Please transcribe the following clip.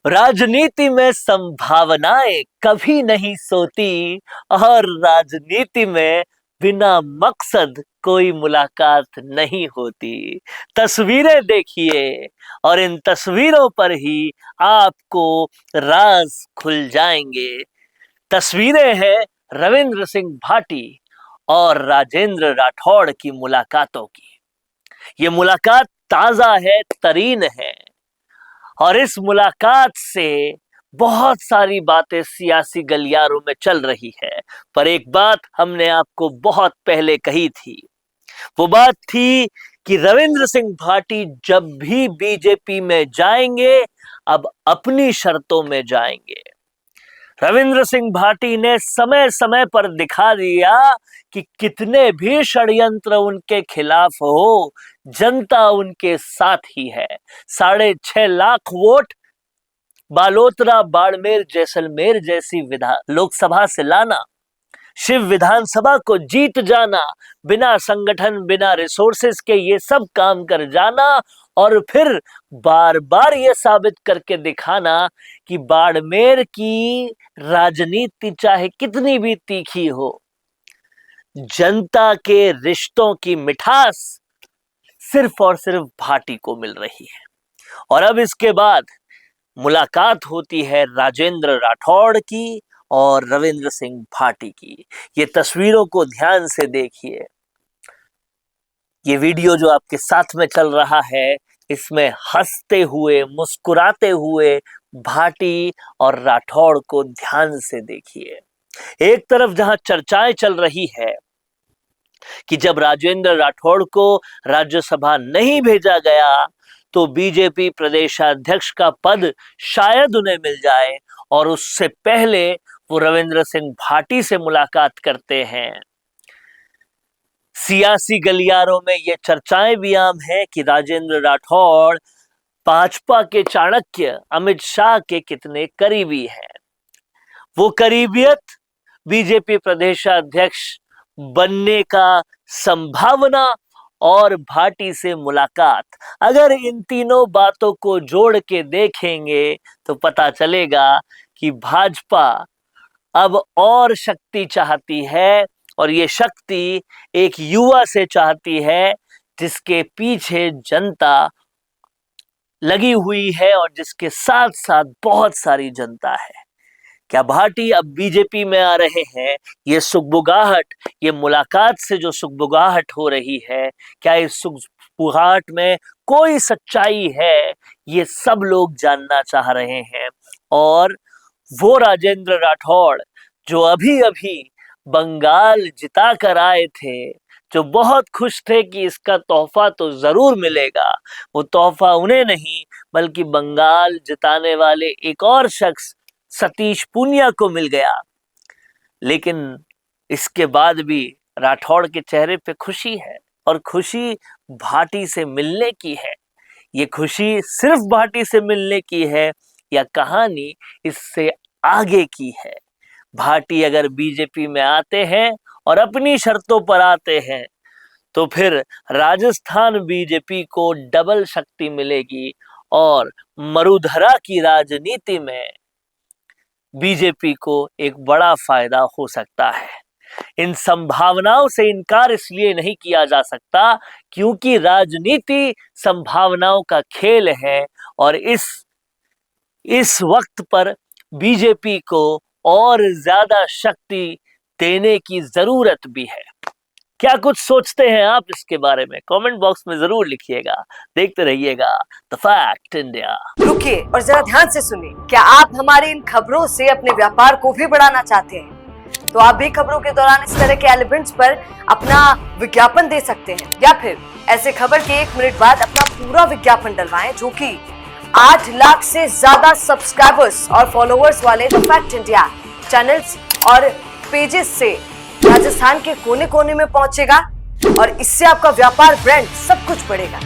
राजनीति में संभावनाएं कभी नहीं सोती और राजनीति में बिना मकसद कोई मुलाकात नहीं होती। तस्वीरें देखिए और इन तस्वीरों पर ही आपको राज खुल जाएंगे। तस्वीरें हैं रविंद्र सिंह भाटी और राजेंद्र राठौड़ की मुलाकातों की। ये मुलाकात ताजा है, तरीन है और इस मुलाकात से बहुत सारी बातें सियासी गलियारों में चल रही है। पर एक बात हमने आपको बहुत पहले कही थी, वो बात थी कि रविंद्र सिंह भाटी जब भी बीजेपी में जाएंगे अब अपनी शर्तों में जाएंगे। रविंद्र सिंह भाटी ने समय समय पर दिखा दिया कि कितने भी षड्यंत्र उनके खिलाफ हो, जनता उनके साथ ही है। 6.5 लाख वोट बालोतरा, बाड़मेर, जैसलमेर जैसी लोकसभा से लाना, शिव विधानसभा को जीत जाना, बिना संगठन बिना रिसोर्सेस के ये सब काम कर जाना और फिर बार बार ये साबित करके दिखाना कि बाड़मेर की राजनीति चाहे कितनी भी तीखी हो, जनता के रिश्तों की मिठास सिर्फ और सिर्फ भाटी को मिल रही है। और अब इसके बाद मुलाकात होती है राजेंद्र राठौड़ की और रविंद्र सिंह भाटी की। ये तस्वीरों को ध्यान से देखिए। ये वीडियो जो आपके साथ में चल रहा है, इसमें हंसते हुए, मुस्कुराते हुए भाटी और राठौड़ को ध्यान से देखिए। एक तरफ जहां चर्चाएं चल रही है कि जब राजेंद्र राठौड़ को राज्यसभा नहीं भेजा गया तो बीजेपी प्रदेशाध्यक्ष का पद शायद उन्हें मिल जाए, और उससे पहले वो रविंद्र सिंह भाटी से मुलाकात करते हैं। सियासी गलियारों में ये चर्चाएं भी आम है कि राजेंद्र राठौड़ भाजपा के चाणक्य अमित शाह के कितने करीबी हैं। वो करीबियत बीजेपी प्रदेशाध्यक्ष बनने का संभावना और भाटी से मुलाकात, अगर इन तीनों बातों को जोड़ के देखेंगे तो पता चलेगा कि भाजपा अब और शक्ति चाहती है, और ये शक्ति एक युवा से चाहती है जिसके पीछे जनता लगी हुई है और जिसके साथ साथ बहुत सारी जनता है। क्या भाटी अब बीजेपी में आ रहे हैं? ये सुगबुगाहट, ये मुलाकात से जो सुगबुगाहट हो रही है, क्या इस सुगबुगाहट में कोई सच्चाई है? ये सब लोग जानना चाह रहे हैं। और वो राजेंद्र राठौड़ जो अभी अभी बंगाल जिता कर आए थे, जो बहुत खुश थे कि इसका तोहफा तो जरूर मिलेगा, वो तोहफा उन्हें नहीं बल्कि बंगाल जिताने वाले एक और शख्स सतीश पूनिया को मिल गया। लेकिन इसके बाद भी राठौड़ के चेहरे पे खुशी है, और खुशी भाटी से मिलने की है। ये खुशी सिर्फ भाटी से मिलने की है या कहानी इससे आगे की है? भाटी अगर बीजेपी में आते हैं और अपनी शर्तों पर आते हैं तो फिर राजस्थान बीजेपी को डबल शक्ति मिलेगी और मरुधरा की राजनीति में बीजेपी को एक बड़ा फायदा हो सकता है। इन संभावनाओं से इनकार इसलिए नहीं किया जा सकता क्योंकि राजनीति संभावनाओं का खेल है, और इस वक्त पर बीजेपी को और ज्यादा शक्ति देने की जरूरत भी है। क्या कुछ सोचते हैं आप इसके बारे में? कमेंट बॉक्स में जरूर लिखिएगा। देखते रहिएगा द फैक्ट इंडिया। रुकिए और जरा ध्यान से सुनिए। क्या आप हमारी इन खबरों से अपने व्यापार को भी बढ़ाना चाहते हैं? तो आप भी खबरों के दौरान इस तरह के एलिमेंट्स पर अपना विज्ञापन दे सकते हैं, या फिर ऐसे खबर के 1 मिनट बाद अपना पूरा विज्ञापन डलवाएं, जो कि 8 लाख से ज्यादा सब्सक्राइबर्स और फॉलोअर्स वाले द फैक्ट इंडिया चैनल्स और पेजेस से राजस्थान के कोने कोने में पहुंचेगा, और इससे आपका व्यापार, ब्रांड सब कुछ बढ़ेगा।